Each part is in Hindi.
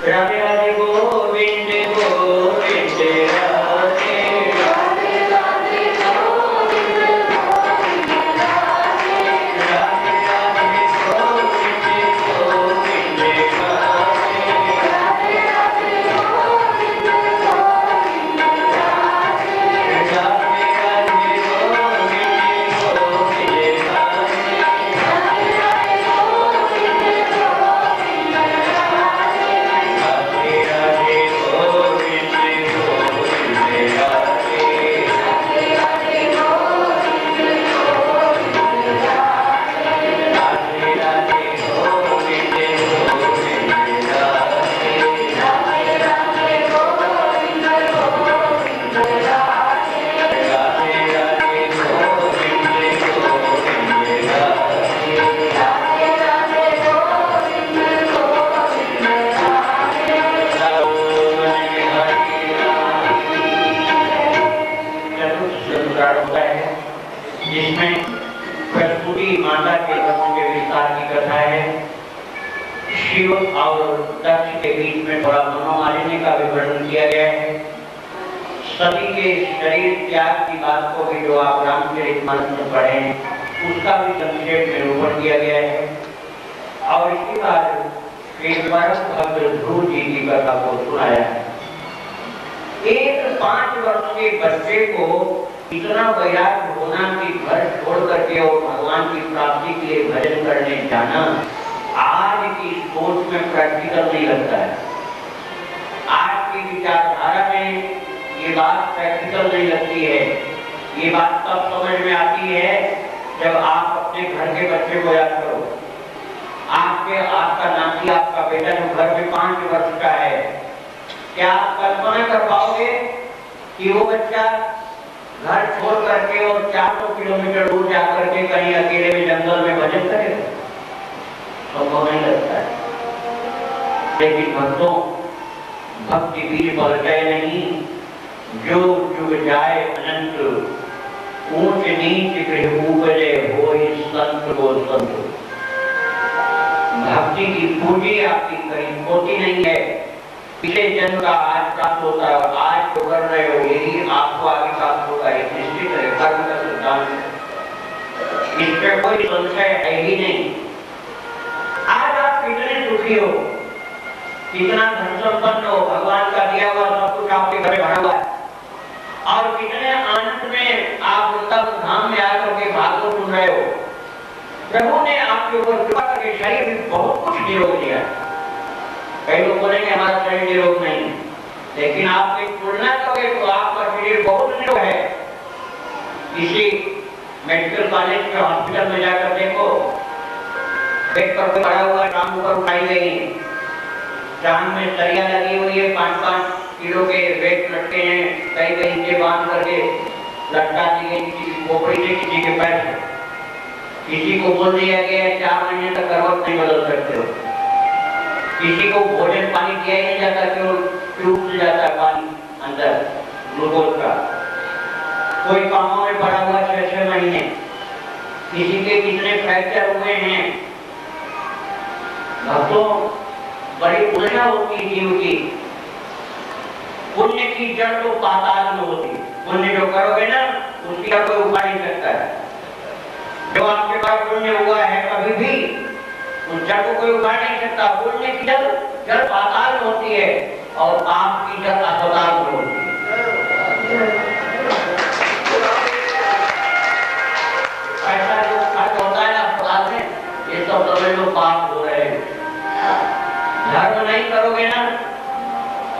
राधे राधे गोविंद गोविंद राधे राधे राधे गोविंद गोविंद राधे राधे राधे गोविंद गोविंद राधे राधे राधे गोविंद गोविंद राधे राधे राधे गोविंद गोविंद राधे राधे राधे गोविंद जिसमें प्रसूति माता के प्रसंग के विस्तार की कथा है। शिव और दक्ष के बीच में थोड़ा मनोमालिन्य का भी वर्णन किया गया है। सभी के शरीर त्याग की बात को भी जो आप रामचरितमानस में पढ़े उसका भी संक्षेप में निरूपण किया गया है। और इसके बाद एक बार भक्त ध्रुव जी की कथा को सुनाया है। एक 5 वर्ष के बच्चे को इतना वैराग्य होना कि घर छोड़ करके और भगवान की प्राप्ति के लिए भजन करने जाना आज की सोच में प्रैक्टिकल नहीं लगता है। आज की विचारधारा में ये बात प्रैक्टिकल नहीं लगती है। ये बात तब समझ में आती है जब आप अपने घर के बच्चे को याद करो। आपका नाती, आपका बेटा जो घर में 5 वर्ष का है, क्या आप कल्पना कर पाओगे कि वो बच्चा घर छोड़ करके और 400 किलोमीटर दूर जाकर के कहीं अकेले में जंगल में भजन करेगा? संभव नहीं लगता है। लेकिन भक्तों, भक्ति बीज बलते नहीं, जो जुग जाए अनंत, ऊंच नीच गृह उपजे होई संत को संत। भक्ति की पूंजी आपकी कहीं होती नहीं है। पिछले जन्म का आज प्राप्त होता है और आज जो कर रहे हो यही आपको आगे प्राप्त होगा। ये निश्चित है, कर्म का सिद्धांत, इसमें कोई संशय है ही नहीं। आज आप कितने सुखी हो, कितना धन संपन्न हो, भगवान का दिया हुआ सब कुछ आपके घर में भरा हुआ है, और कितने आनंद में आप वृंदावन धाम में आकर के भागवत सुन रहे हो। प्रभु ने आपके ऊपर कृपा करके शरीर में बहुत कुछ निरोग दिया। कई लोग बोलेंगे हमारा शरीर निरोग नहीं, लेकिन आप एक तुलना करोगे तो आपका शरीर बहुत निरोग है। किसी मेडिकल कॉलेज के हॉस्पिटल में जाकर देखो, बेड पर पड़ा हुआ टांग ऊपर उठाई गई, टांग में सरिया लगी हुई है, 5-5 किलो के वेट लटके हैं, कई नीचे बांध करके लटका दी गई, किसी की खोपड़ी से, किसी के पैर से। किसी को बोल दिया गया 4 महीने तक करवट नहीं बदल सकते हो। किसी को भोजन पानी दिया ही नहीं जाता, केवल ट्यूब से जाता है पानी अंदर ग्लूकोज का। कोई कामों में पड़ा हुआ 6-6 महीने। किसी के कितने फ्रैक्चर हुए हैं। भक्तों, बड़ी उलझन होती है जीव की। पुण्य की जड़ तो पाताल में होती है। पुण्य जो करोगे ना उसकी का कोई उपाय नहीं सकता है। जो आपके पास पुण्य हुआ है कभी भी उस जड़ को कोई उगाड़ नहीं सकता। पुण्य की जड़ पाताल में होती है और पाप की जड़ अस्पताल में होती है। ऐसा जो खर्च होता है ना अस्पताल में, ये सब समझ लो पाप हो रहे हैं। धर्म नहीं करोगे ना,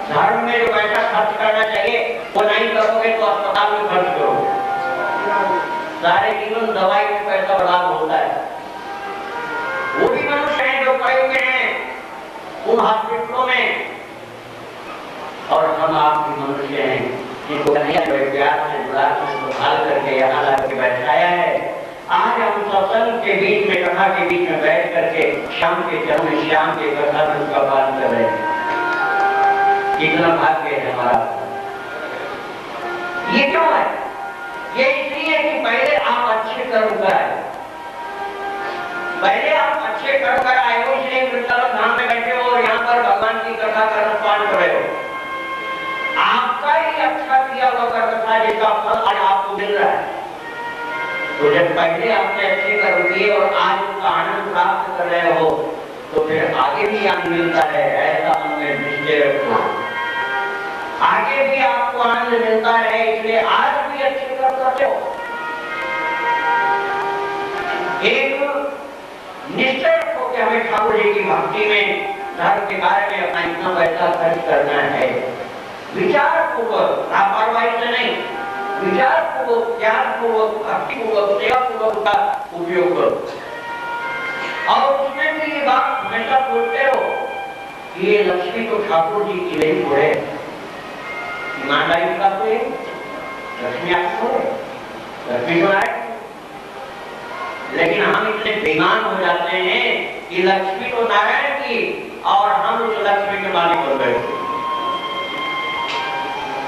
धर्म में जो पैसा खर्च करना चाहिए वो नहीं करोगे तो अस्पताल में खर्च करोगे। सारे जीवन दवाई में पैसा बर्बाद होता है। वो भी मनुष्य हैं जो पड़े हुए हैं उन हॉस्पिटलों में, और हम आप भी मनुष्य हैं जिनको प्यार से बुला संभाल करके यहाँ ला के बैठाया है। आज हम सत्संग के बीच में, कथा के बीच में बैठ करके शाम के चरण में श्याम के कथा में उसका पालन कर रहे हैं। कितना भाग्य है हमारा। ये क्यों है? ये इसलिए कि पहले आप अच्छे कर्म कराए। पहले आप अच्छे कर्म कर आए हो, इसलिए वृंदावन धाम में बैठे हो और यहाँ पर भगवान की कथा कर्म पान कर रहे हो। आपका ही अच्छा किया हुआ कर्म था जिसका फल आज आपको मिल रहा है। तो जब पहले आपने अच्छे कर्म किए और आज उसका आनंद प्राप्त कर रहे हो, तो फिर आगे भी आनंद मिलता है, ऐसा मन में निश्चय रखो। आगे भी आपको आनंद मिलता है, इसलिए आज भी अच्छे कर्म करते हो। एक निश्चय रखो कि हमें ठाकुर जी की भक्ति में, धर्म के कार्य में अपना इतना पैसा खर्च करना है। विचार पूर्वक, लापरवाही से नहीं, विचार पूर्वक, ज्ञान पूर्वक, भक्ति पूर्वक, सेवा पूर्वक का उपयोग करो। और उसमें भी ये बात हमेशा सोचते रहो कि ये लक्ष्मी तो ठाकुर जी की नहीं है, ईमानदारी का तो है, लक्ष्मी आपको है, लक्ष्मी तो है। लेकिन हम इतने बेईमान हो जाते हैं कि लक्ष्मी तो नारायण की और हम उस लक्ष्मी के मालिक बन गए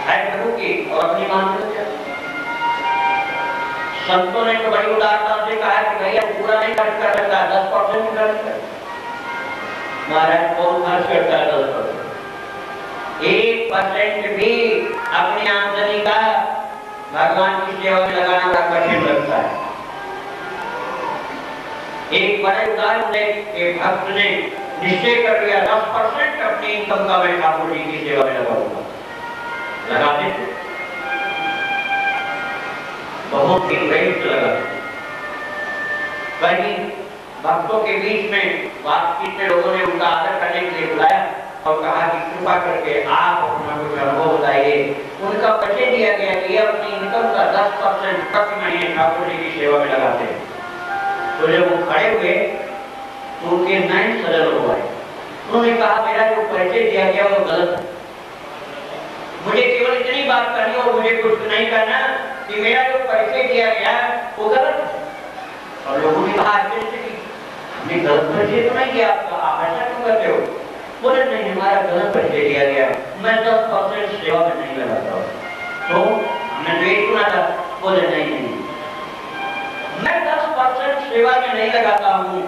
है प्रभु की और अपनी मान से। संतों ने तो बड़ी उदारता से कहा कि भैया पूरा नहीं खर्च कर सकता, 10% खर्च कर। महाराज कौन खर्च करता है 10%? 1% भी अपनी आमदनी का भगवान की सेवा में लगाना बड़ा कठिन लगता है। एक बड़े उदाहरण ने एक भक्त ने निश्चय कर लिया 10% अपनी इनकम का मैं ठाकुर जी की सेवा में लगाऊंगा। लगा दे, बहुत ही रेट लगा। कहीं भक्तों के बीच में बातचीत में लोगों ने उनका आदर करने के लिए बुलाया और कहा कि कृपा करके आप अपना कुछ अनुभव बताइए। उनका परिचय दिया गया कि अपनी इनकम का 10% प्रति महीने ठाकुर जी की सेवा में लगाते हैं। तो जब वो खड़े हुए तो उनके नैन सजल हो गए। उन्होंने कहा मेरा जो परिचय दिया गया वो गलत है, मुझे केवल इतनी बात करनी और मुझे कुछ नहीं करना कि मेरा जो परिचय दिया गया वो गलत है। और लोगों ने कहा हमने गलत परिचय तो नहीं दिया आपका, आप ऐसा क्यों करते हो? बोले नहीं, हमारा गलत परिचय दिया गया, मैं 10% सेवा में नहीं लगाता हूँ। तो हमने तो ये सुना था। बोले नहीं, मैं 10% सेवा में नहीं लगाता हूँ।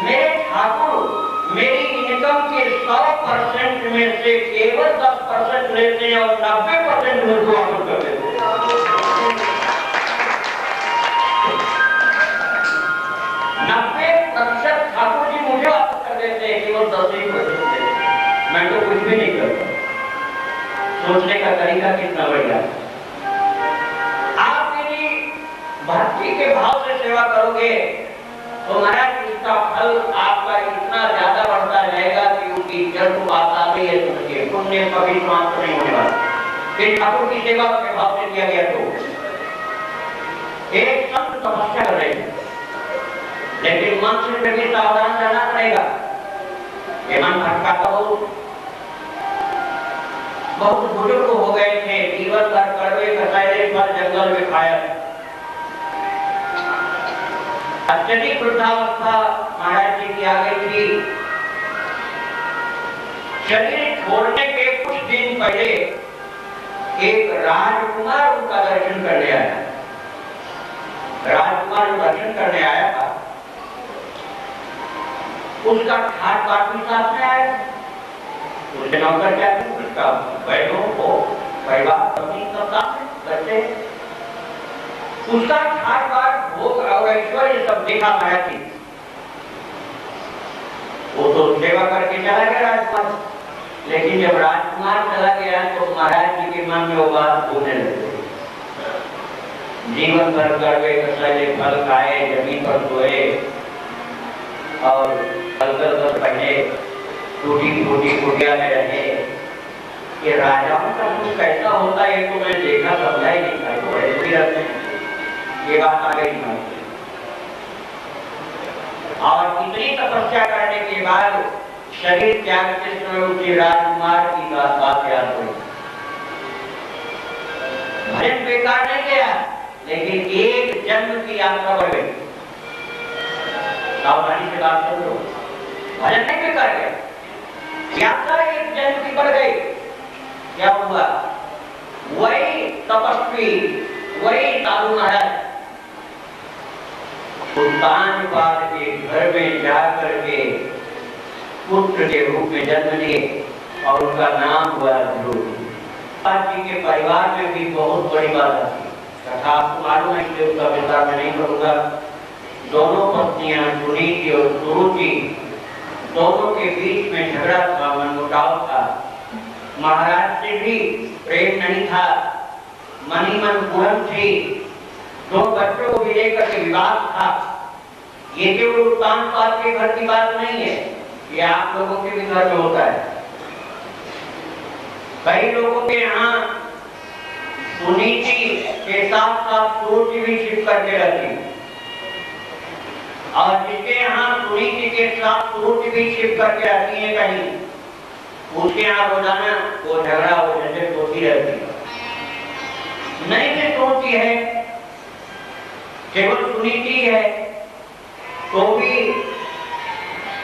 मेरे ठाकुर मेरी इनकम के 100% में से केवल 10% लेते हैं और 90% मुझको वापस कर देते हैं। 90% ठाकुर जी मुझे वापस कर देते हैं, केवल 10% देते हैं। मैं तो कुछ भी नहीं करता। सोचने का तरीका कितना बढ़िया। आप यदि भक्ति के भाव से सेवा करोगे तो महाराज इसका फल आपका इतना ज्यादा बढ़ता जाएगा कि उसकी जड़ को बात आ गई है। समझिए पुण्य कभी समाप्त नहीं होने वाला। फिर ठाकुर की सेवा के भाव से दिया गया। तो एक संत तपस्या कर रहे हैं, लेकिन मन से भी सावधान रहना पड़ेगा। ये मन भटकाता हो। बहुत बुजुर्ग हो गए थे, जीवन भर कड़वे कसायले फल जंगल में खाया। अत्यधिक वृद्धावस्था महाराज जी की आ गई थी। शरीर छोड़ने के कुछ दिन पहले एक राजकुमार उनका दर्शन करने आया। राजकुमार दर्शन करने आया था, उसका ठाट बाट भी साथ में आया। उसके नौकर क्या थे, उसका बैठो हो परिवार पत्नी सब साथ में बच्चे, उसका ठाट बाट भोग और ऐश्वर्य सब देखा महाराज जी। वो तो सेवा करके चला गया राजकुमार। लेकिन जब राजकुमार चला गया तो महाराज जी के मन में वो बात बोलने लगे। जीवन भर कड़वे कसाले फल खाए, जमीन पर सोए और कलकल पहने, टूटी फूटी कुटिया में रहे। ये राजाओं का कुछ कैसा होता है तो मैं देखा समझा ही नहीं था। तो ऐसे ही रहते हैं। ये बात आ गई और इतनी तपस्या करने के बाद शरीर त्याग के समय उसी राजकुमार की बात याद हुई। भजन बेकार नहीं गया, लेकिन एक जन्म की यात्रा बढ़ गई। सावधानी से बात सुन लो, भजन नहीं बेकार गया, यात्रा एक जन्म की बढ़ गई। क्या हुआ? वही तपस्वी, वही साधु महाराज उत्तान पाद के घर में जाकर के पुत्र के रूप में जन्म लिए और उनका नाम हुआ ध्रुव जी के परिवार में भी बहुत बड़ी बात आती कथा आपको मालूम है कि उसका विस्तार में नहीं करूंगा। दोनों पत्नियां सुनीति और सुरुचि दोनों के बीच में झगड़ा था, मनमुटाव था। महाराज से भी प्रेम नहीं था, मनी मन पूरन थी। दो बच्चों को भी लेकर के विवाद था। ये केवल उत्तान पाद के घर की बात नहीं है, ये आप लोगों के भी घर में होता है। कई लोगों के यहाँ सुनीति के साथ साथ सुरुचि भी छिप करके रहती, और जिसके यहाँ सुनीति के साथ सुरुचि भी छिप करके रहती है कहीं, उसके यहाँ रोजाना वो झगड़ा वो झंझट होती रहती है। नहीं से सुरुचि है, केवल सुनीति है, तो भी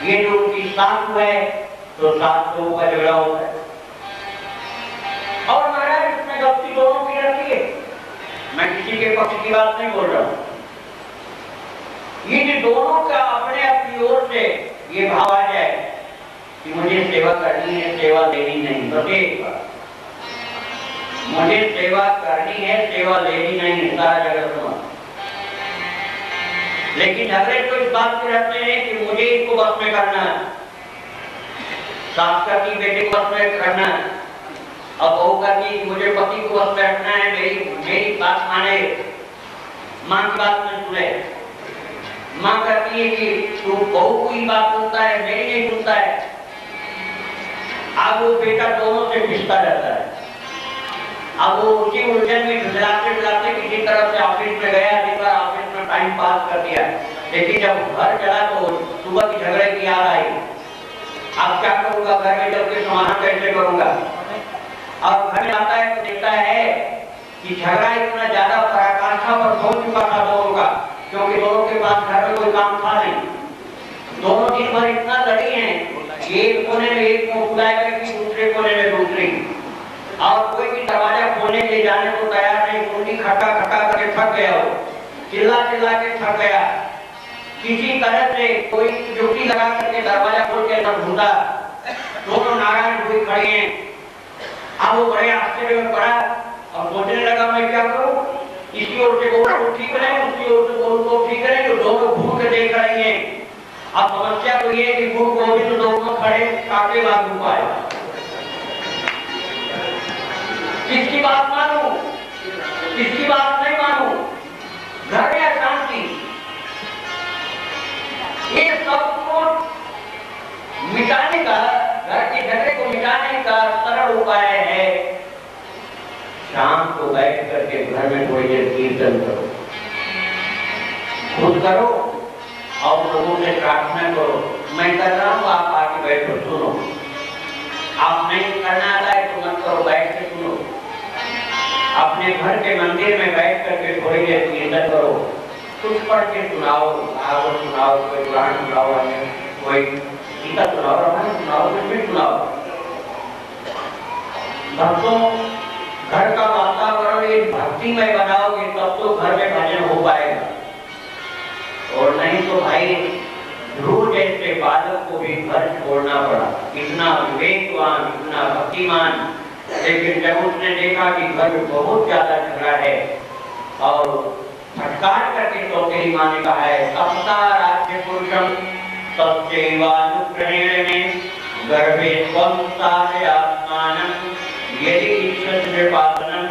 ये जो उनकी सास है तो सास लोगों का झगड़ा होता है। और महाराज इसमें गलती दोनों की रहती है, मैं किसी के पक्ष की बात नहीं बोल रहा हूं। ये जो दोनों का अपने अपनी ओर से ये भाव आ जाए कि मुझे सेवा करनी है, सेवा लेनी नहीं, बस एक बात, मुझे सेवा करनी है, सेवा लेनी नहीं, सारा जगत में। लेकिन झगड़े तो इस बात पे रहते हैं कि मुझे इसको बस में करना है, सास कहती बेटे को बस में करना है, अब बहू कहती कि मुझे पति को बस में रखना है, मेरी बात माने, माँ की बात में सुने। माँ कहती है कि तू बहू की बात सुनता है, मेरी नहीं सुनता है। अब वो बेटा दोनों से पिसता रहता है। अब वो उसी उलझन में झुलाते किसी तरह से ऑफिस में गया, दिन ऑफिस में टाइम पास कर दिया। लेकिन जब घर चला तो सुबह की झगड़े की याद आई, अब क्या करूंगा, घर में जब के समाधान कैसे करूंगा। अब घर में आता है तो देखता है कि झगड़ा इतना ज्यादा पराकाष्ठा पर पहुंच चुका था दोनों का, क्योंकि दोनों के पास घर में कोई काम था नहीं। दोनों दिन भर इतना लड़ी हैं, एक कोने में एक को बुलाएगा कि दूसरे कोने में दूसरी, और कोई भी दरवाजा खोलने के लिए जाने को तैयार नहीं। कुंडी खटका खटका करके थक गया, हो चिल्ला चिल्ला के थक गया। किसी तरह से कोई जुटी लगा करके दरवाजा खोल के अंदर घुसा। दोनों नारायण हुए खड़े हैं। अब वो बड़े आश्चर्य में पड़ा और सोचने लगा मैं क्या करूं, इसकी ओर से बोल तो ठीक नहीं, उसकी ओर से बोल तो ठीक नहीं, तो दोनों घूम के देख रही हैं। अब समस्या तो ये कि घूम को भी तो दोनों खड़े काटे लागू पाए, किसकी बात मानूं, किसकी बात नहीं मानूं। घर में अशांति, ये सबको मिटाने का, घर के झगड़े को मिटाने का सरल उपाय है, शाम को बैठ करके घर में थोड़ी देर कीर्तन करो, खुद करो और लोगों से प्रार्थना करो। मैं कर रहा हूँ, आप आके बैठो सुनो। आप नहीं करना आता है तो मत करो, बैठ के सुनो। अपने घर के मंदिर में बैठ करके थोड़ी देर कीर्तन करो, कुछ पढ़ के सुनाओ, भागवत सुनाओ, कोई पुराण सुनाओ, कोई गीता सुनाओ, रामायण सुनाओ, कुछ भी सुनाओ। भक्तों, घर का वातावरण ये भक्तिमय बनाओगे तब तो घर में भजन हो पाएगा, और नहीं तो भाई ध्रुव जैसे बालक को भी घर छोड़ना पड़ा। इतना विवेकवान, इतना भक्तिमान, लेकिन जब उसने देखा कि घर में बहुत ज्यादा झगड़ा है और फटकार करके तो तेरी माँ ने कहा है सप्ता राज्य पुरुषम तत्सेवानुग्रहेण में गर्भे त्वं स्थापयात्मानं यदि इच्छति नृपासनं।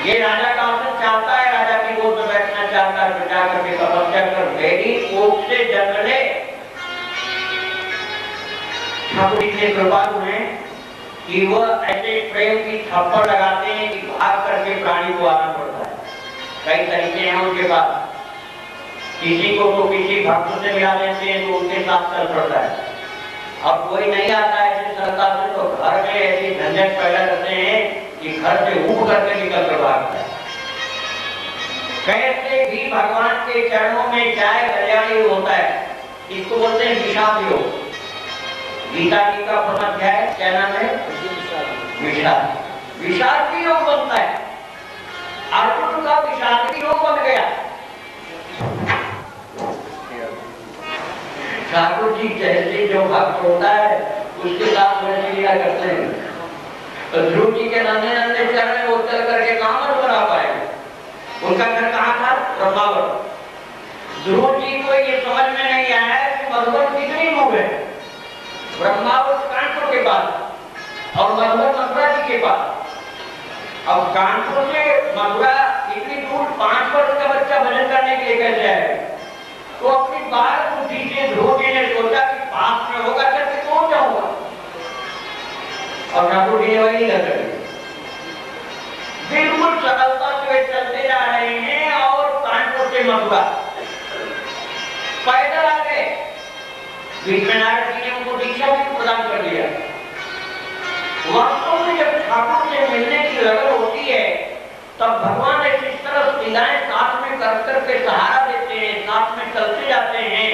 ये राजा का अवसर चाहता है, राजा की गोद में बैठना चाहता है, प्रजा करके तपस्या कर, मेरी कोख से जन्म ले। ठाकुर इतने कृपालु हैं कि वह ऐसे प्रेम की थप्पड़ लगाते हैं कि भाग करके प्राणी को आना पड़ता है। कई तरीके हैं उनके पास, किसी को तो किसी भक्त से मिला लेते हैं तो उनके साथ चल पड़ता है। अब कोई नहीं आता है ऐसे सरलता से तो घर में ऐसी झंझट पैदा करते हैं कि घर से उठ करके निकल कर भागता है। कैसे भी भगवान के चरणों में जाए कल्याण योग होता है, इसको बोलते हैं विषाद योग। गीता जी का प्रथम अध्याय क्या नाम है? विषाद। विषाद भी योग बनता है, अर्जुन का विषाद भी योग बन गया। ठाकुर जी जैसे जो भक्त होता है उसके साथ वैसे लीला करते हैं। तो ध्रुव जी के नन्हे नन्हे चरण वो चल करके कहाँ मत बना पाए। उनका घर कहाँ था? ब्रह्मावर। ध्रुव जी को ये समझ में नहीं आया कि मधुबन कितनी दूर है। ब्रह्मावर कानपुर के पास और मधुबन मथुरा जी के पास। अब कानपुर से मथुरा इतनी दूर 5 वर्ष का बच्चा भजन करने के लिए कैसे आए? तो अपनी बात बुद्धि से ध्रुव जी ने सोचा कि पास में होगा करके पहुंच जाऊंगा। और ठाकुर जी ने वही कर दी। बिल्कुल सरलता से वे चलते जा रहे हैं और कानपुर से मथुरा पैदल आ गए। बीच में नारद जी ने उनको दीक्षा भी प्रदान कर दिया। वास्तव में जब ठाकुर से मिलने की लगन होती है तब भगवान एक इस तरह लीलाएं साथ में कर करके सहारा देते हैं, साथ में चलते जाते हैं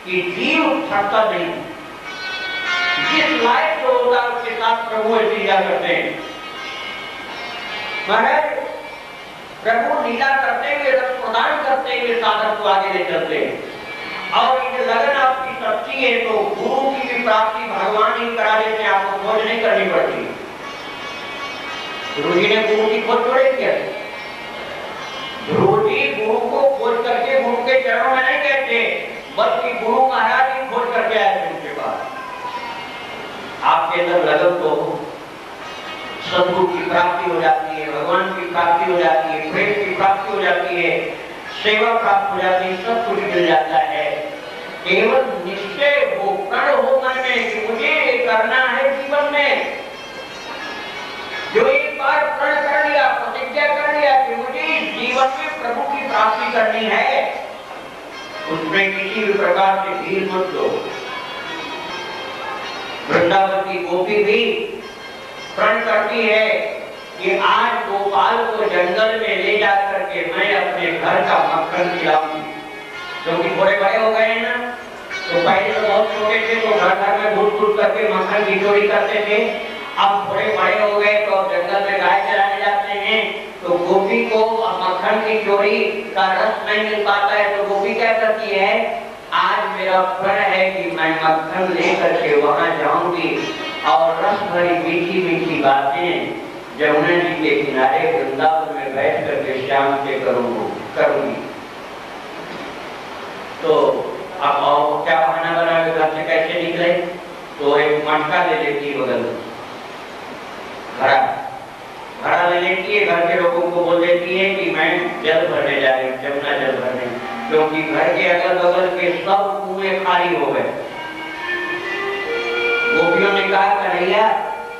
कि जीव थकता नहीं। जिस लायक जो होता है उसके साथ प्रभु ऐसी लीला करते हैं। महाराज प्रभु लीला करते हुए, रस प्रदान करते हुए साधक को आगे ले चलते हैं। और ये लगन आपकी सच्ची है तो गुरु की भी प्राप्ति भगवान ही करा देते हैं, आपको खोज नहीं करनी पड़ती। गुरु जी ने गुरु की खोज थोड़े किया। गुरु जी गुरु को खोज करके गुरु के चरणों में नहीं कहते, बल्कि गुरु महाराज ही खोज करके आए थे उनके पास। आपके अंदर लगन तो सद्गुरु की प्राप्ति हो जाती है, भगवान की प्राप्ति हो जाती है, प्रेम की प्राप्ति हो जाती है, सेवा प्राप्त हो जाती है, सब कुछ मिल जाता है। केवल निश्चय हो, प्रण हो मन में कि मुझे ये करना है जीवन में। जो एक बार प्रण कर लिया, प्रतिज्ञा कर लिया कि मुझे इस जीवन में प्रभु की प्राप्ति करनी है, उसमें किसी भी प्रकार से भीड़ मत दो। वृंदावन की गोपी भी प्रण करती है कि आज गोपाल को जंगल में ले जाकर के मैं अपने घर का मक्खन खिलाऊंगी। क्योंकि थोड़े बड़े हो गए हैं ना, तो पहले तो बहुत छोटे थे तो घर घर में घुस करके मक्खन की चोरी करते थे। अब थोड़े बड़े हो गए तो जंगल में गाय चराने जाते हैं, तो गोपी को मक्खन की चोरी का रस नहीं मिल पाता है, तो गोपी क्या करती है, आज मेरा प्रण है कि मैं मक्खन लेकर के वहां जाऊंगी और रस भरी मीठी मीठी बातें जमुना जी के किनारे वृंदावन में बैठ करके श्याम से करूंगी। तो अब और क्या बहाना बनाए, घर से कैसे निकले? तो एक मटका ले लेती है बगल में, घड़ा ले लेती है, घर के लोगों को बोल देती है कि मैं जल भरने जा रही हूँ, जमुना जल भरने, क्योंकि घर के अगल बगल के सब कुएं खाली हो गए। गोपियों ने कहा कन्हैया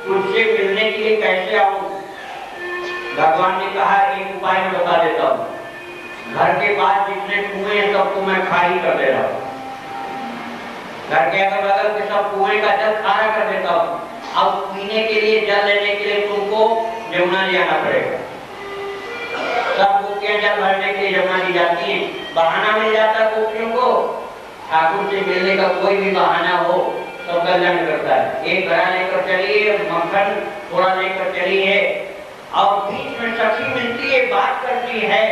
तुझसे मिलने के लिए कैसे आऊं? भगवान ने कहा एक उपाय मैं बता देता हूँ, घर के पास जितने कुएं हैं सबको मैं खाली कर दे रहा हूँ। घर के अगल बगल के सब कुएं का जल खारा कर देता हूँ। अब पीने के लिए जल लेने के लिए तुमको जमुना जी आना पड़ेगा। सब गोपियां जल भरने के लिए जमुना जी जाती हैं, बहाना मिल जाता है गोपियों को। ठाकुर से मिलने का कोई भी बहाना हो तो कल्याण करता है। एक घड़ा लेकर चली है, मक्खन थोड़ा लेकर चली है, और बीच में सखी मिलती है, बात करती है,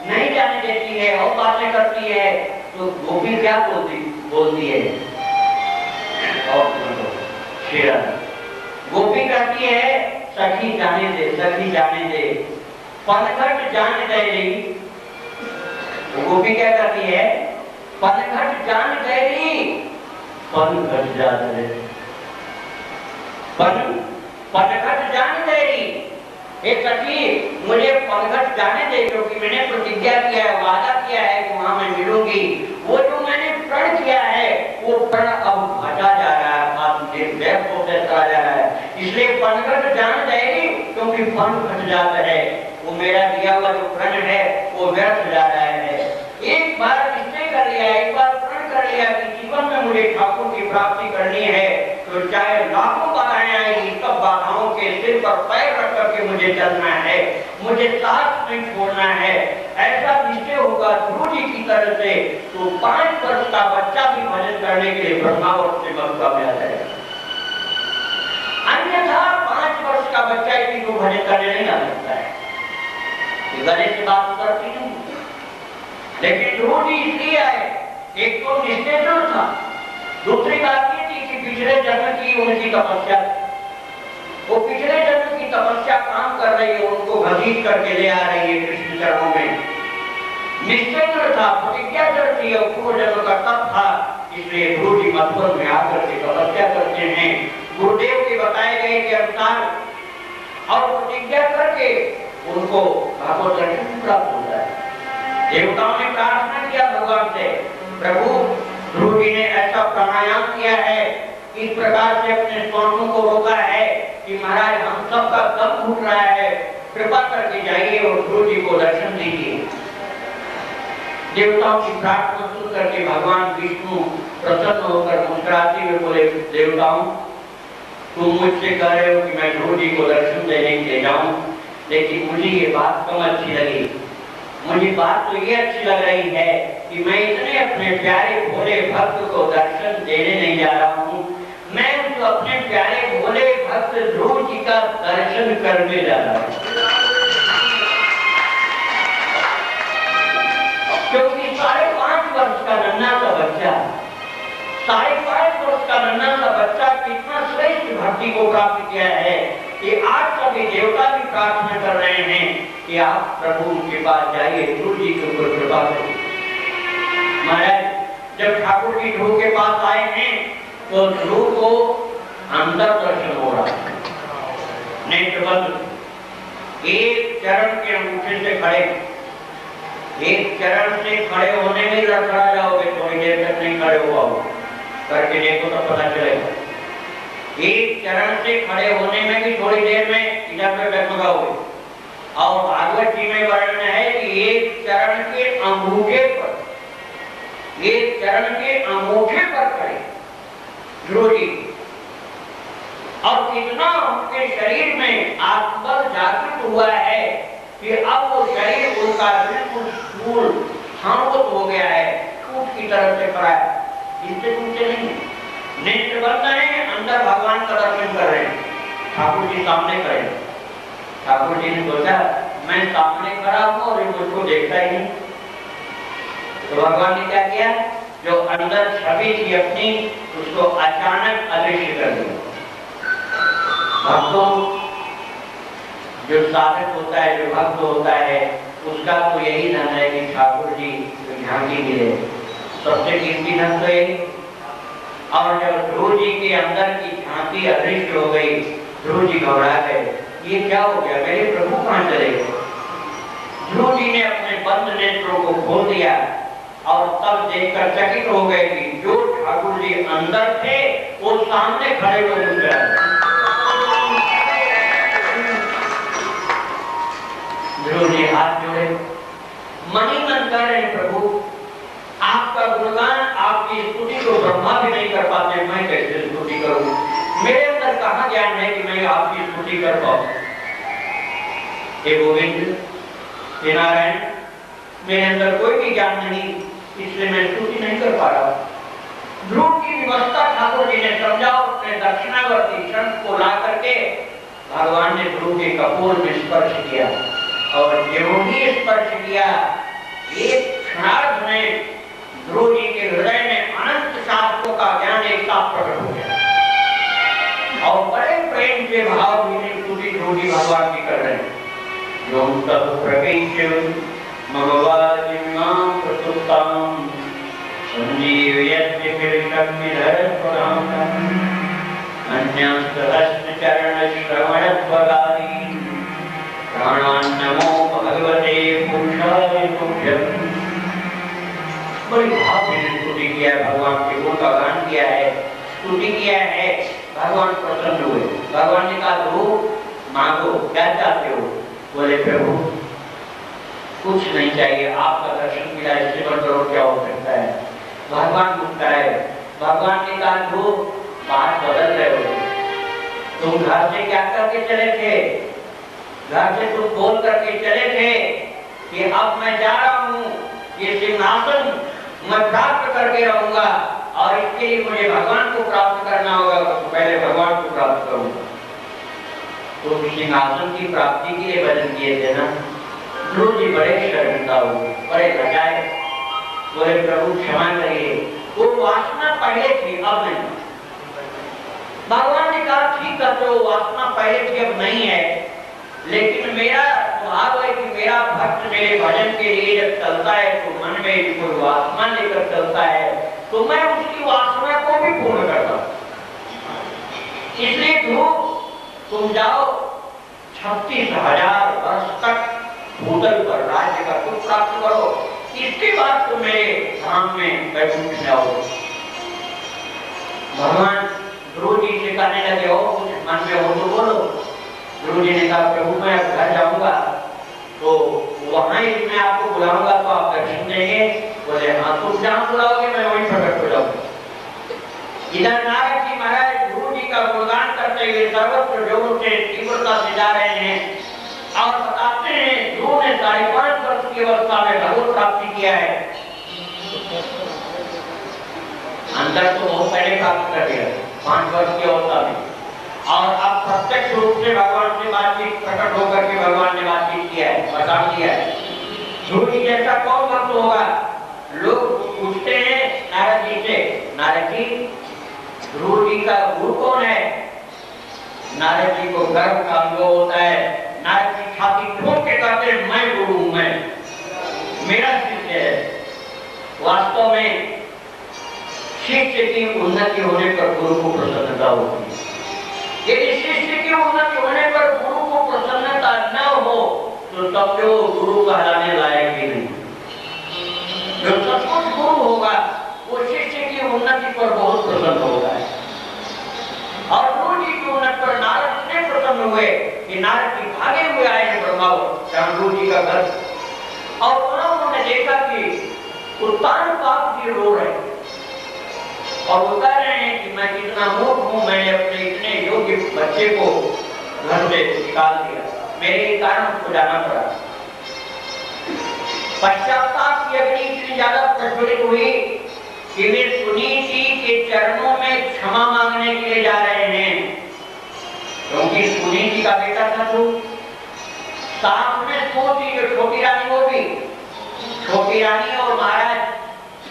नहीं जाने देती है और बातें करती है, तो गोपी क्या बोलती है और शेरा गोपी कहती है सखी जाने दे, सखी जाने दे, पनघट जान दे रही। गोपी क्या कहती है, पनघट जान दे रही, पनघट जान दे, पनघट जान दे रही। एक सखी मुझे पनघट जाने दे, क्योंकि मैंने प्रतिज्ञा किया है, वादा किया है कि वहां मैं मिलूंगी। वो जो मैंने प्रण किया है वो प्रण अब घटा जा रहा है, व्यर्थ होता चला जा रहा है। इसलिए पनघट जान देगी, क्योंकि पन घट जाता है, वो मेरा दिया हुआ जो प्रण है वो व्यर्थ जा रहा है। एक बार निश्चय कर लिया, एक बार प्रण कर लिया कि जीवन में मुझे ठाकुर की प्राप्ति करनी है, तो चाहे लाखों बाधाएं आएंगी, सब बाधाओं के सिर पर पैर रख करके मुझे चलना है, मुझे साथ नहीं छोड़ना है। ऐसा निश्चय होगा गुरु जी की तरह से, तो 5 वर्ष का बच्चा भी भजन करने के लिए ब्रह्मावर्त से मथुरा में आ जाएगा। अन्यथा 5 वर्ष का बच्चा इसी को भजन करने नहीं आ सकता है। गले से बात करती हूँ, लेकिन गुरु जी इसलिए आए, एक तो निश्चय था दूसरी बात ये थी कि पिछले जन्म की उनकी तपस्या, वो पिछले जन्म की तपस्या काम कर रही है, उनको घसीट करके ले आ रही है कृष्ण चरणों में। निश्चय था, प्रतिज्ञा करती है, पूर्व जन्म का तप था, इसलिए गुरु जी मधुबन में आकर के तपस्या करते हैं गुरुदेव के बताए गए के अनुसार, और प्रतिज्ञा करके उनको भगवत दर्शन प्राप्त होता है। देवताओं ने प्रार्थना किया भगवान से, प्रभु गुरु जी ने ऐसा प्राणायाम किया है, इस प्रकार से अपने श्वासों को रोका है कि महाराज हम सबका दम घुट रहा है, कृपा करके जाइए और गुरु जी को दर्शन दीजिए। देवताओं की प्रार्थना सुन करके भगवान विष्णु प्रसन्न होकर मुस्कुराते हुए बोले, देवताओं तुम मुझसे कह रहे हो कि मैं गुरु जी को दर्शन देने के लिए जाऊं, लेकिन मुझे ये बात कम अच्छी लगी। मुझे बात तो ये अच्छी लग रही है कि मैं इतने अपने प्यारे भोले भक्त को दर्शन देने नहीं जा रहा हूँ, मैं तो अपने प्यारे भोले भक्त ध्रुव जी का दर्शन करने जा रहा हूँ। क्योंकि 5.5 वर्ष का नन्हा सा बच्चा, 5.5 वर्ष का नन्हा सा बच्चा कितना श्रेष्ठ भक्ति को प्राप्त किया है कि आज सभी देवता भी प्रार्थना कर रहे हैं कि आप प्रभु के पास जाइए, गुरु जी के ऊपर कृपा करिए। महाराज जब ठाकुर जी ध्रुव के पास आए हैं तो ध्रुव को अंदर दर्शन हो रहा, नेत्र बंद, एक चरण के अंगूठे से खड़े, एक चरण से खड़े होने में लड़खड़ा जाओगे, थोड़ी देर तक नहीं खड़े हो पाओगे, करके देखो तो पता चलेगा। एक चरण से खड़े होने में भी थोड़ी देर में इधर पे डगमगाओगे। और भागवत जी में वर्णन है कि एक चरण के अंगूठे पर, एक चरण के अंगूठे पर खड़े ध्रुव जी, और कितना उनके शरीर में आत्मबल जागृत हुआ है कि अब वो शरीर उनका बिल्कुल स्थूल शांत हो गया है, टूट की तरफ से खड़ा है, इससे टूटे नहीं, नेत्र बंद है, अंदर भगवान का दर्शन कर रहे हैं। ठाकुर जी सामने खड़े, ठाकुर जी ने सोचा मैं सामने खड़ा हूँ और मुझको देखता ही नहीं, तो भगवान ने क्या किया, जो अंदर छवि थी अपनी उसको अचानक अदृश्य कर दिया। भक्तों, जो साधक होता है, जो भक्त होता है, उसका तो यही धन है कि ठाकुर जी झांकी मिले, सबसे कीमती धन तो यही। और जब ध्रुव जी के अंदर की झांकी अदृश्य हो गई, ध्रुव जी घबरा गए, ये क्या हो गया, मेरे प्रभु कहाँ चले गए। ध्रुव जी ने अपने बंद नेत्रों को खोल दिया और तब देखकर चकित हो गए कि जो ठाकुर जी अंदर थे वो सामने खड़े हुए दिख रहे। ध्रुव जी हाथ जोड़े, मन ही मन कह रहे, प्रभु आपका गुणगान, आपकी स्तुति को ब्रह्मा भी नहीं कर पाते, मैं कैसे स्तुति करूं, मेरे अंदर कहाँ ज्ञान है कि मैं आपकी स्तुति कर पाऊं। हे गोविंद, हे नारायण, मेरे अंदर कोई भी ज्ञान नहीं, इसलिए मैं स्तुति नहीं कर पा रहा। ध्रुव की व्यवस्था ठाकुर जी ने समझा, अपने दक्षिणावर्ती शंख को ला करके भगवान ने ध्रुव के कपोल में स्पर्श किया, और जो ही स्पर्श किया, एक क्षणार्ध में ध्रुव जी के हृदय में अनंत शास्त्रों का ज्ञान एक साथ प्रकट हो गया, और बड़े प्रेम के भाव में स्तुति ध्रुव जी भगवान की कर रहे हैं। जो तब प्रवेश्य मगवादिमां प्रसुप्तां संजीवयत्य फिरशम्मिधरस्वरां अन्यस्तदश्च चरणश्रवणत्वगादि प्राणान्नमो भगवते पुरुषाय तुभ्यम्। बड़ी भाव से स्तुति किया है, भगवान के गुण का गान किया है, स्तुति किया है, भगवान प्रसन्न हुए। भगवान ने कहा, ध्रुव मांगो, क्या चाहते हो। बोले, प्रभु कुछ नहीं चाहिए, आपका दर्शन मिला, इससे बढ़कर क्या हो सकता है। भगवान मुस्कुराए, भगवान ने कहा, ध्रुव बात बदल रहे हो, तुम घर से क्या करके चले थे, घर से तुम बोल करके चले थे कि अब मैं जा रहा हूँ, ये सिंहासन मैं प्राप्त करके रहूंगा, और इसके लिए मुझे भगवान को प्राप्त करना होगा, तो पहले भगवान को प्राप्त करूंगा। तो सिंहासन की प्राप्ति के लिए वचन किए थे ना। ध्रुव जी बड़े शर्मिंदा हुए, बड़े लजाए, बोले, प्रभु क्षमा करिए, वो वासना पहले थी, अब नहीं। भगवान ने कहा ठीक करते हो, वासना पहले थी अब नहीं है, लेकिन मेरा स्वभाव है कि मेरा भक्त मेरे भजन के लिए जब चलता है तो मन में कोई वासना लेकर चलता है तो मैं उसकी वासना को भी पूर्ण करता हूं। इसलिए ध्रुव तुम जाओ 36,000 वर्ष तक भूतल पर राज्य का सुख प्राप्त करो, इसके बाद तुम मेरे धाम में बैकुंठ में आओ। भगवान ध्रुव जी से कहने लगे हो कुछ मन में हो तो बोलो। ध्रुव जी ने कहा प्रभु मैं घर जाऊंगा तो वहां ही मैं आपको बुलाऊंगा तो आप दर्शन देंगे। बोले हाँ तुम जहां बुलाओगे मैं वहीं प्रकट हो जाऊंगा। इधर नारद जी महाराज ध्रुव जी का गुणगान करते हुए सर्वत्र जोरों से तीव्रता से जा रहे हैं और बताते हैं ध्रुव ने 5.5 वर्ष की अवस्था में भगवत प्राप्ति किया है। अंदर तो बहुत पहले प्राप्त कर दिया 5 वर्ष की अवस्था में, और अब प्रत्यक्ष रूप से भगवान से बातचीत प्रकट होकर के भगवान ने बातचीत किया है, बता दिया है। ध्रुव जी जैसा कौन भक्त होगा? लोग पूछते हैं नारद जी से, नारद जी ध्रुव जी का गुरु कौन है? नारद जी को गर्व का अनुभव होता है। नारद जी छाती ठोक के कहते हैं मैं गुरु हूं, मैं मेरा शिष्य है। वास्तव में शिष्य की उन्नति होने पर गुरु को प्रसन्नता होती है। यदि शिष्य की उन्नति होने पर गुरु को प्रसन्नता न हो तो समझो गुरु कहलाने लायक ही नहीं। जो सचमुच गुरु होगा वो शिष्य की उन्नति पर बहुत प्रसन्न होता है। और ध्रुव जी की उन्नति पर नारद इतने प्रसन्न हुए कि नारद जी भागे हुए आए हैं ब्रह्मा ध्रुव जी का घर, और उन्होंने देखा कि उत्तान पाप की रो रहे और वो कह रहे हैं कि मैं कितना मूर्ख हूं, मैंने अपने इतने योग्य बच्चे को घर से निकाल दिया, मेरे कारण उसको जाना पड़ा। पश्चाताप की अग्नि इतनी ज्यादा प्रज्वलित हुई कि वे सुनीति के चरणों में क्षमा मांगने के लिए जा रहे हैं, क्योंकि सुनीति का बेटा था तो साथ में सोची जो छोटी रानी हो भी, छोटी रानी और महाराज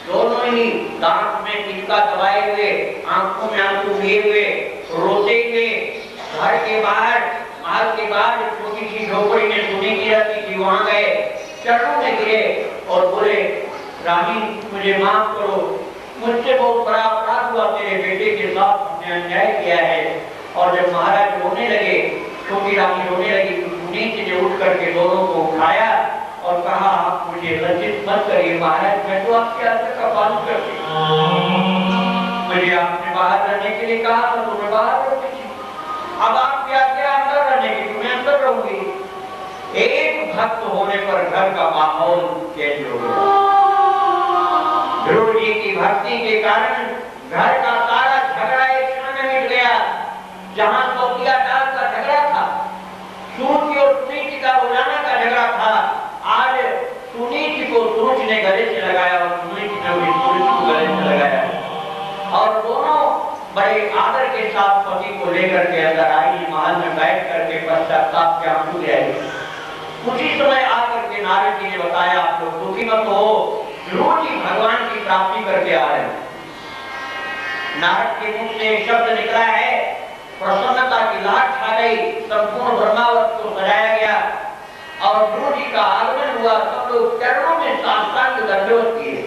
दोनों ही दांत में टिक्का दबाए हुए, आंखों में आंसू लिए हुए, रोते हुए घर के बाहर महल के बाहर छोटी सी झोपड़ी में सुनीति रहती थी, वहां गए, चरणों में गिरे और बोले रानी मुझे माफ करो, मुझसे बहुत बड़ा अपराध हुआ, तेरे बेटे के साथ उसने अन्याय किया है। और जब महाराज रोने लगे, छोटी रानी रोने लगी तो सुनीति ने उठ करके दोनों को उठाया और कहा आप मुझे लज्जित मत करिए महाराज, मैं तो आपकी आज्ञा का पालन करती हूँ, मुझे आपने बाहर रहने के लिए कहा था तो मैं बाहर रहती थी, अब आपकी आज्ञा अंदर रहने की तो मैं अंदर रहूंगी। एक भक्त होने पर घर का माहौल चेंज हो गया। ध्रुव जी की भक्ति के कारण घर का सारा झगड़ा एक क्षण में मिट गया। जहां सोफिया डाल का झगड़ा था, सूर्य और सुनीति का रोजाना का झगड़ा था, आज सुनीति को सूरज ने गले से लगाया और सुनीति ने सूरज को गले से लगाया, और दोनों बड़े आदर के साथ पति को लेकर के अंदर आई, महल में बैठ करके पश्चाताप के आंसू ले आई। उसी समय आकर के नारद जी ने बताया आप लोग दुखी मत हो, ध्रुव जी भगवान की प्राप्ति करके आ रहे हैं। नारद के मुख से शब्द निकला है, प्रसन्नता की लाट छा गई, संपूर्ण ब्रह्मावत को सजाया गया और ध्रुव जी का आगमन हुआ। सब लोग चरणों में साष्टांग दंडवत किए।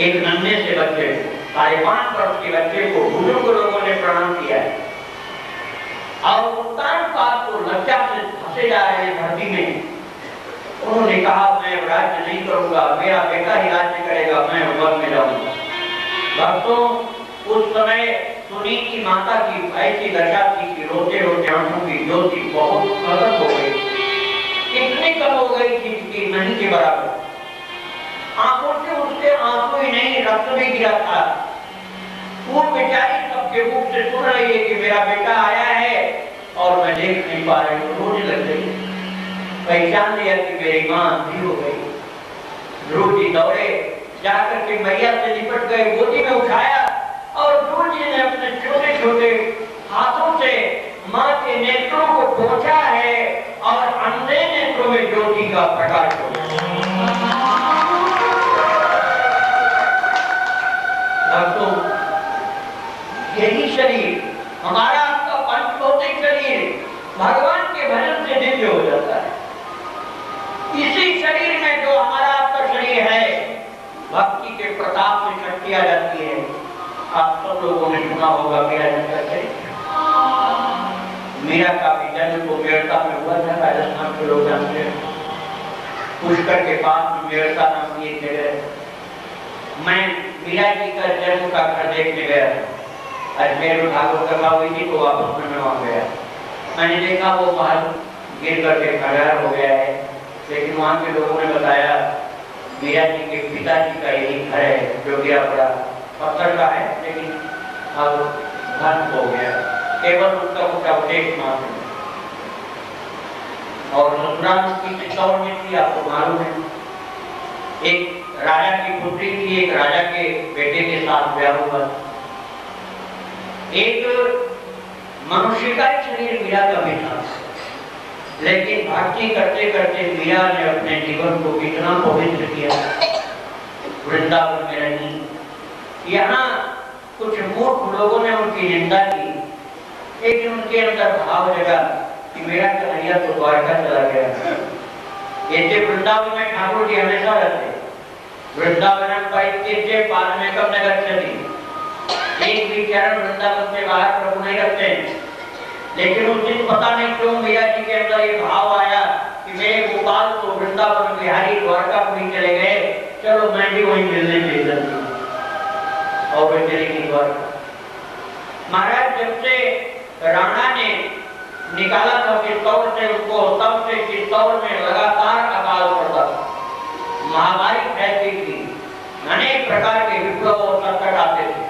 एक नन्हे से बच्चे को, 5.5 वर्ष के बच्चे को बुजुर्ग लोगों ने प्रणाम किया है और उत्तान पाप को लज्जा से फंसे जा रहे हैं धरती में। उन्होंने कहा मैं राज्य नहीं करूंगा, मेरा बेटा ही राज्य करेगा, मैं वन में जाऊंगा। भक्तों उस समय सुनीति माता की ऐसी दशा थी कि रोते रोते आंखों की ज्योति बहुत कम हो गई, इतनी कम हो गई थी कि नहीं के बराबर। आंखों से उसके आंसू ही नहीं, रक्त भी गिरा था। वो बेचारी सबके मुख से सुन रही है कि मेरा बेटा आया है और मैं देख नहीं पा रही हूँ, रोने लग गई। पहचान लिया कि मेरी मां अंधी हो गई। ध्रुव जी दौड़े, जाकर के मैया से लिपट गए, गोदी में उठाया और ध्रुव जी ने अपने छोटे छोटे हाथों से मां के नेत्रों को पोंछा है और अंधे नेत्रों में ज्योति का प्रकाश हो गया। यही शरीर हमारा आपका पंचभौतिक शरीर भगवान के भजन से दिव्य हो जाता है। इसी शरीर में जो हमारा आपका शरीर है, भक्ति के प्रताप से शक्ति आ जाती है। आप सब लोगों ने सुना होगा मीरा जी का चरित्र। मीरा का भी जन्म तो मेड़ता में हुआ था, राजस्थान के लोग जानते हैं। पुष्कर के पास मेड़ता नाम की एक जगह। मैं मीरा जी का जन्म का घर देखने गया था। अजमेर में भागवत कथा हुई थी तो वापस में मैं वहां गया। मैंने देखा वो महल गिर करके खंडार हो गया है, लेकिन वहां के लोगों ने बताया मीरा जी के पिताजी का यही घर है जो गिरा पड़ा, पत्थर का है लेकिन अब ध्वस्त हो गया, केवल उसका कुछ अवशेष मात्र। और ससुराल की चित्तौड़ में थी, आपको मालूम है। एक राजा की पुत्री थी, एक राजा के बेटे के साथ ब्याह हुआ। एक मनुष्य का शरीर मीरा का भी था, लेकिन भक्ति करते करते मीरा ने अपने जीवन को कितना पवित्र किया। वृंदावन में रही। यहाँ कुछ मूर्ख लोगों ने उनकी निंदा की, लेकिन उनके अंदर भाव जगा कि मेरा कन्हैया तो द्वारका चला गया। ऐसे वृंदावन में ठाकुर जी हमेशा रहते। वृंदावन परित्यज्य पारमेकम न गच्छति। एक भी चरण वृंदावन से बाहर प्रभु नहीं रखते। लेकिन उस दिन पता नहीं क्यों मीरा जी के अंदर ये भाव आया कि मेरे गोपाल तो वृंदावन बिहारी द्वारकापुरी चले गए, चलो मैं भी वहीं मिलने के लिए और वे चले गई द्वारका। महाराज जब से राणा ने निकाला था चित्तौड़ से उसको, तब से चित्तौड़ में लगातार अकाल पड़ता था, महामारी फैलती थी, अनेक प्रकार के विप्लव और संकट आते थे।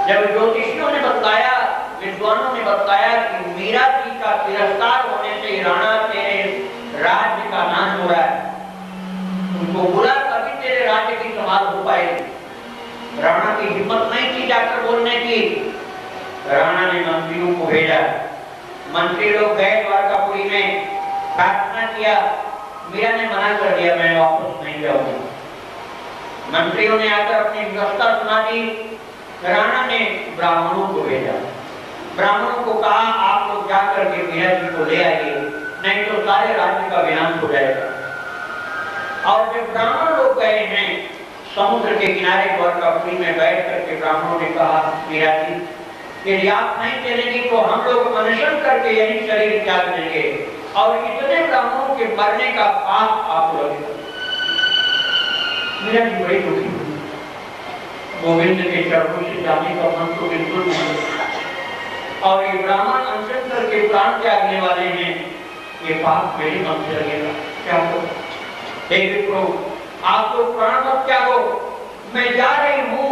जब ज्योतिषियों ने बताया, विद्वानों ने बताया कि मीरा जी का तिरस्कार होने से राणा तेरे राज्य का नाश हो रहा है, उनको बुला कभी तेरे राज्य की संभाल हो पाएगी। राणा की हिम्मत नहीं थी जाकर बोलने की। राणा ने मंत्रियों को भेजा। मंत्री लोग गए द्वारकापुरी में, प्रार्थना किया। मीरा ने मना कर दिया, मैं वापस नहीं जाऊंगी। मंत्रियों ने आकर अपनी व्यवस्था सुना दी। राणा ने ब्राह्मणों को भेजा। ब्राह्मणों को कहा आप लोग जाकर के मीरा जी को ले आइए, नहीं तो सारे राज्य का विनाश हो जाएगा। और जब ब्राह्मण लोग गए हैं, समुद्र के किनारे द्वारकापुरी में बैठ करके ब्राह्मणों ने कहा मीरा जी यदि आप नहीं चलेंगी तो हम लोग अनशन करके यही शरीर त्याग देंगे, और इतने ब्राह्मणों के मरने का पाप आपको लगेगा। मीरा जी बड़ी दुखी हुई। गोविंद के चरणों से जाने का मन तो बिल्कुल नहीं, और ये ब्राह्मण अनशन करके प्राण त्यागने वाले हैं, ये पाप मेरे मन से लगेगा, क्या करो? हे विप्रो, आप तो प्राण मत त्यागो, मैं जा रही हूँ,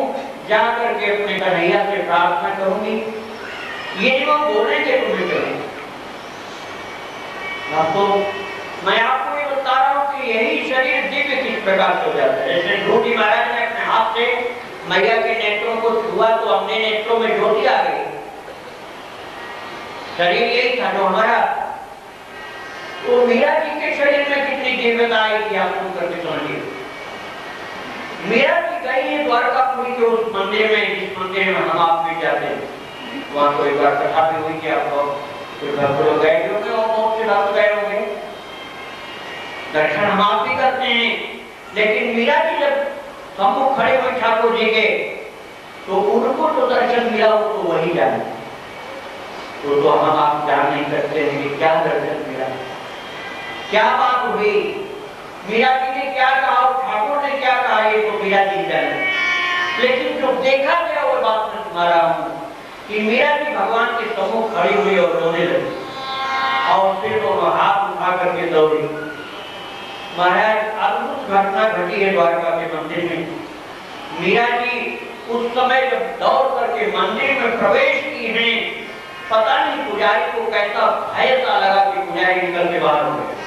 जा करके अपने कन्हैया से प्रार्थना करूंगी, ये जो बोलेंगे तुम्हें करेंगे। तो मैं आपको ये बता रहा हूँ कि यही शरीर दिव्य किस प्रकार से हो जाता है। जैसे ध्रुव महाराज ने अपने हाथ से मैया के नेत्रों को छुआ तो अपने नेत्रों में ज्योति आ गई। शरीर यही था जो हमारा। तो मीरा जी के शरीर में कितनी दिव्यता आई थी आप सुन करके समझिए। मीरा जी गई है द्वारकापुरी के उस मंदिर में, जिस मंदिर में हम आप भी जाते हैं। वहां कोई बार कथा भी हुई कि आप लोग गए होंगे और बहुत से भक्त गए होंगे, दर्शन हम आप भी करते हैं। लेकिन मीरा जी जब सम्मुख खड़े हुए ठाकुर जी के, तो उनको जो दर्शन मिला वो तो वही जाने, तो हम आप जान नहीं सकते हैं कि क्या दर्शन मिला, क्या बात हुई, मीरा जी ने क्या कहा, ठाकुर ने क्या कहा, ये तो मीरा जी जाने। लेकिन जो देखा गया वो बात मैं सुना रहा हूँ कि मीरा जी भगवान के सम्मुख खड़ी हुई और रोने लगी, और फिर दोनों हाथ उठा करके दौड़ी। महाराज अद्भुत घटना घटी है द्वारका के मंदिर में। मीरा जी उस समय जब दौड़ करके मंदिर में प्रवेश की हैं, पता नहीं पुजारी को कैसा भय सा लगा कि पुजारी निकल के बाहर हो गया।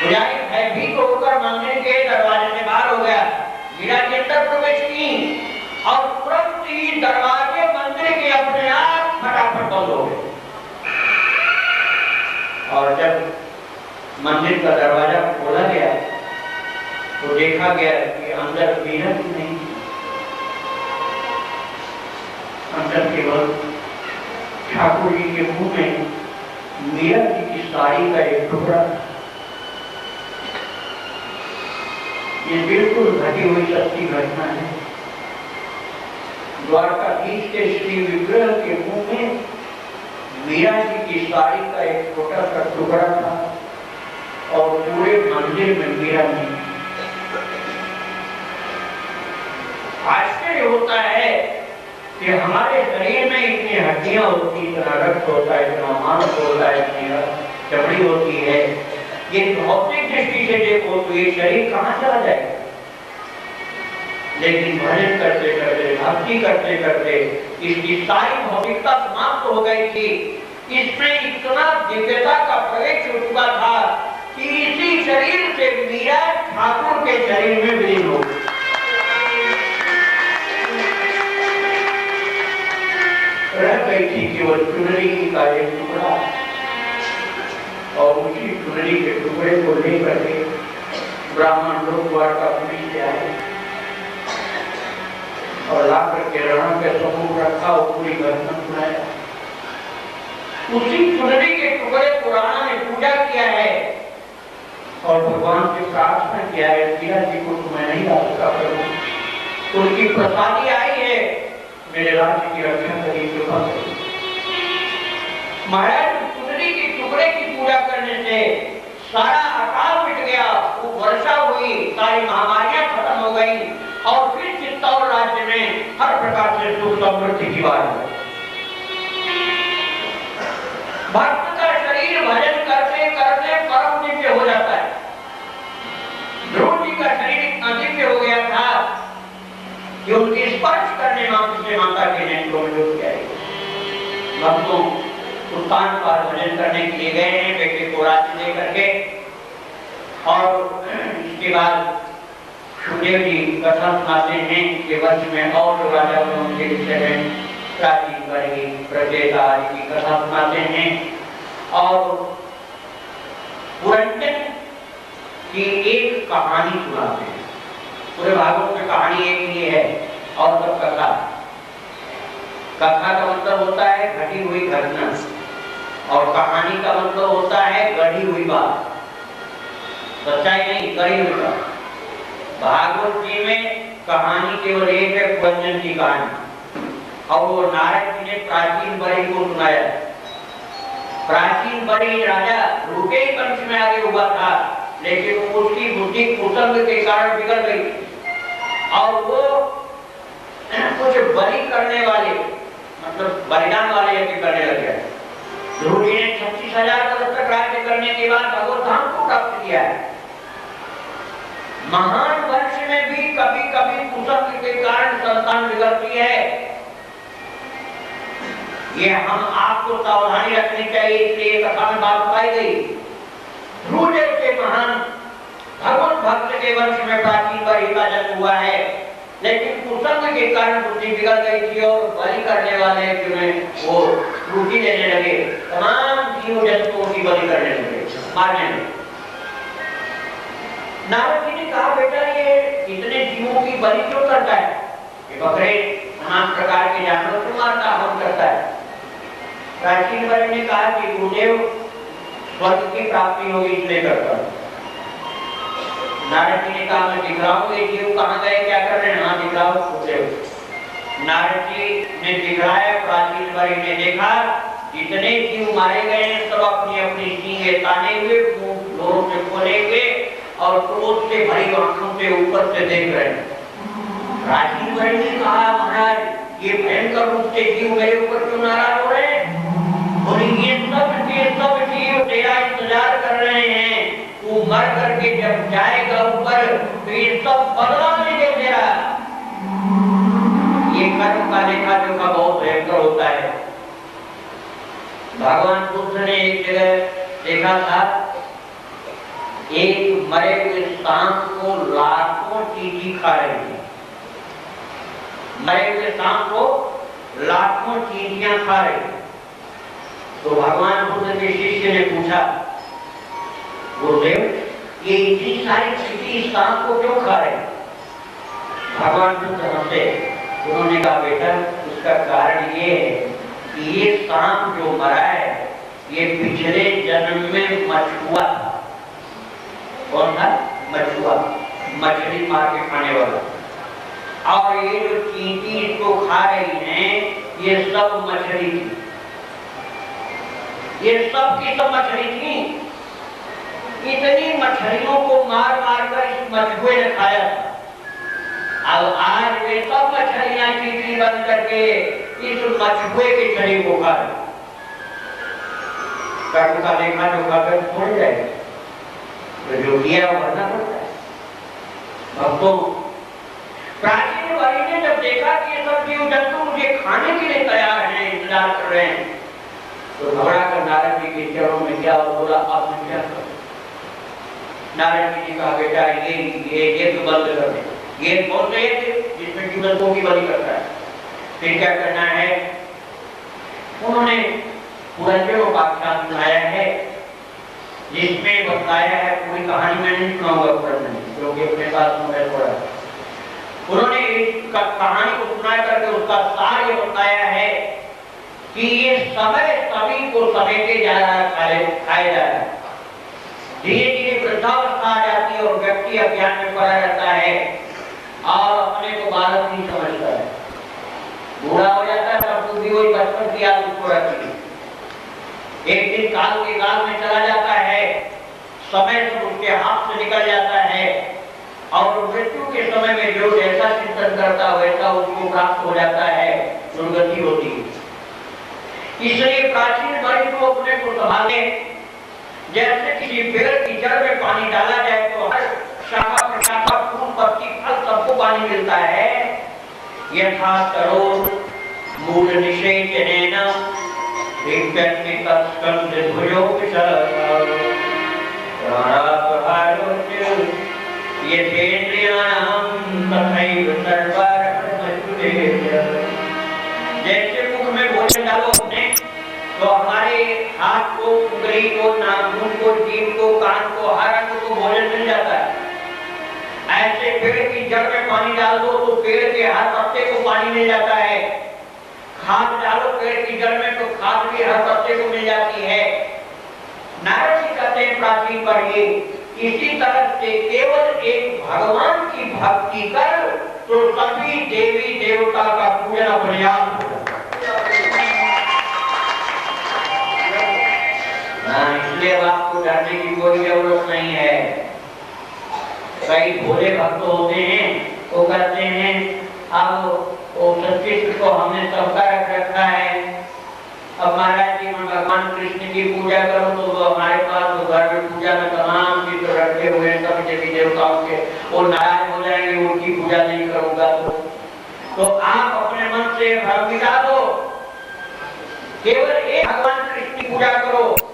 पुजारी भयभीत होकर मंदिर के दरवाजे से बाहर हो गया। मीरा जी अंदर प्रवेश की और तुरंत ही दरवाजे मंदिर के अपने आप फटाफट बंद हो गए। और जब मंदिर का दरवाजा खोला गया तो देखा गया कि अंदर मीरा जी नहीं। अंदर केवल ठाकुर जी के मुंह में मीरा जी की साड़ी का एक टुकड़ा। ये बिल्कुल घटी हुई सच्ची घटना है। द्वारकाधीश के श्री विग्रह के मुंह में मीरा जी की साड़ी का एक छोटा सा टुकड़ा था और पूरे मंदिर में मीरा जी। आश्चर्य होता है कि हमारे शरीर में इतनी हड्डियां होती, इतना रक्त होता है, इतना मांस होता है, इतनी चमड़ी होती है। ये भौतिक दृष्टि से देखो तो ये शरीर कहां चला जाएगा। लेकिन भजन करते करते, भक्ति करते करते इसकी सारी भौतिकता समाप्त हो गई थी। इसमें इतना दिव्यता का प्रवेश हुआ था कि इसी शरीर से मीरा ठाकुर के शरीर में विलीन हो गई। रह गई थी केवल चुनरी का एक टुकड़ा और उसी चुनरी के टुकड़े को लेकर के ब्राह्मण लोग द्वारकापुरी से आए और लाकर के रण के समूह रखा और पूरी घटना सुनाया। उसी चुनरी के टुकड़े को राणा ने पूजा किया है और भगवान से प्रार्थना किया है, मीरा जी को तो मैं नहीं ला सका प्रभु, उनकी प्रसादी आई है, मेरे राज्य की रक्षा करिए, कृपा करिए। महाराज चुनरी के टुकड़े की पूजा करने से सारा अकाल मिट गया, वो वर्षा हुई, सारी महामारियां खत्म हो गई और फिर चित्तौड़ राज्य में हर प्रकार से सुख समृद्धि की बात है। भक्त का शरीर भजन करते करते परम दिव्य हो जाता है। ध्रुव जी का शरीर इतना दिव्य हो गया था कि उनके स्पर्श करने से माता के नेत्रों में डूब गए। भक्तों उत्तान पर भजन करने के लिए गए हैं बेटे को राज्य दे करके और इसके बाद सुखदेव जी कथा सुनाते हैं कि वर्ष में और राजा उनके विषय में प्राचीन बड़ी प्रचेता आदि की कथा सुनाते हैं और पुरंजन की एक कहानी सुनाते हैं। पूरे भागवत में कहानी एक ही है और सब कथा। कथा का मतलब होता है घटी हुई घटना और कहानी का मतलब होता है गढ़ी हुई बात, सच्चाई नहीं, गढ़ी हुई बात। भागवत जी में कहानी केवल एक है, पुरंजन की कहानी, और वो नारद जी ने प्राचीन बड़ी को सुनाया। प्राचीन बड़ी राजा रुके ही वंश में आगे हुआ था, लेकिन उसकी बुद्धि कुसंग के कारण बिगड़ गई और वो कुछ बलि करने वाले मतलब बलिदान वाले यज्ञ करने लग गया। ध्रुव जी ने 36,000 वर्ष तक राज्य करने के बाद भगवत धाम को प्राप्त किया है। महान वंश में भी कभी कभी कुसंग के कारण संतान बिगड़ती है। ये हम आपको सावधानी रखनी चाहिए, इसलिए कथा में बात पाई गई। ध्रुव जैसे महान भगवत भक्त के वंश में प्राचीन बलि का जन्म हुआ है, लेकिन कुसंग के कारण बुद्धि बिगड़ गई थी और बलि करने वाले जो है वो रुचि लेने लगे, तमाम जीव जंतुओं की बलि करने लगे, मारने लगे। नारद जी ने कहा बेटा ये इतने जीवों की बलि क्यों करता है? ये बकरे तमाम प्रकार के जानवर क्यों मारता हवन करता है? प्राचीन बलि ने कहा कि गुरुदेव स्वर्ग की प्राप्ति होगी इसलिए करता है। नारद जी ने कहा मैं दिखलाऊं ये जीव कहाँ गए, क्या कर रहे हैं? हाँ दिखलाओ गुरुदेव। नारद जी ने दिखलाया, प्राचीन बलि ने देखा जितने जीव मारे गए हैं सब अपनी अपनी सींगे ताने हुए, मुंह जोरों से खोले हुए और क्रोध से भरी आंखों से ऊपर से देख रहे हैं। प्राचीन बलि ने कहा महाराज ये भयंकर रूप से जीव मेरे ऊपर क्यों नाराज हो रहे हैं? और ये सब जीव तेरा इंतजार कर रहे हैं, तू मर करके जब जाएगा ऊपर तो ये सब बदला लेंगे तेरा। ये कर्म का लेखा जोखा बहुत भयंकर होता है। भगवान बुद्ध ने एक जगह देखा था एक मरे हुए सांप को लाखों चींटी खा रही थी। मरे हुए सांप को लाखों चींटियां खा रही थी। तो भगवान बुद्ध के शिष्य ने पूछा गुरुदेव ये इतनी सारी चींटी सांप को क्यों खा रहे? भगवान बुद्ध हंसे उन्होंने कहा बेटा उसका कारण ये है कि ये सांप जो मरा है ये पिछले जन्म में मछुआ था। कौन था? मछुआ, मछली मार के खाने वाला। और ये जो चींटी इसको खा रही हैं ये सब मछली थी, ये सब की सब मछली थी। इतनी मछलियों को मार मार कर इस मछुए ने खाया था। अब आज वे सब मछलियां चींटी बंद करके इस मछुए के शरीर को खा रहे। कर्म का लेखा जो खाकर छोड़ जाएगा, तो जो किया वो भरना पड़ता है। भक्तों, प्राचीन वरी ने जब देखा कि ये सब जीव जंतु मुझे खाने के लिए तैयार हैं, इंतजार कर रहे हैं, तो घबरा कर नारद जी के चरणों में क्या बोला, अब मैं क्या करूं? नारद जी ने कहा बेटा ये तो बंद कर दे। ये कौन से जिसमें जीवों की बलि करता है? फिर क्या करना है? उन्होंने पुरंजय उपाख्यान सुनाया है जिसमें बताया है, पूरी कहानी में नहीं सुनाऊंगा पुरंजय क्योंकि अपने पास मोबाइल पड़ा। उन्होंने इस कहानी को सुना करके उसका सार ये बताया है कि ये समय सभी को समेटे जा रहा है, खाया जा रहा है। धीरे धीरे वृद्धावस्था आ जाती है और व्यक्ति अज्ञान में पड़ा रहता है और अपने को बालक नहीं समझता है। बूढ़ा हो जाता है तब बुद्धि वही बचपन की याद उसको रहती है। एक दिन काल के काल में चला जाता है, समय से उसके हाथ से निकल जाता है और मृत्यु के समय में जो जैसा चिंतन करता वैसा उसको प्राप्त हो जाता है, दुर्गति होती है। इसलिए प्राचीन वरी को अपने को संभाले। जैसे किसी पेड़ की जड़ में पानी डाला जाए तो हर शाखा प्रशाखा फूल पत्ती फल सबको पानी मिलता है। यथा करो मूल निषेचनेन जैसे मुख में भोजन डालो अपने तो हमारे हाथ को, उंगली को, नाखून को, जीभ को, कान को, हर अंग को भोजन मिल जाता है। ऐसे पेड़ की जड़ में पानी डाल दो तो पेड़ के हर पत्ते को पानी मिल जाता है। खाद डालो पेड़ की जड़ में तो खाद भी हर पत्ते को मिल जाती है। नारद जी कहते हैं प्राचीन पर ये इसी तरह से केवल एक भगवान की भक्ति कर तो सभी देवी देवता का पूजन पर्याप्त हो। इसलिए आपको डरने की कोई जरूरत नहीं है। कई भोले भक्त होते हैं वो कहते हैं अब वो सचित्र को हमने सबका रख रखा है, अब महाराज जी भगवान कृष्ण की पूजा करो तो हमारे पास तो घर में पूजा में तमाम चित्र रखे हुए सब देवी देवताओं के, वो नाराज हो जाएंगे उनकी पूजा नहीं करूंगा तो आप अपने मन से भ्रम मिटा दो, केवल एक भगवान कृष्ण की पूजा करो।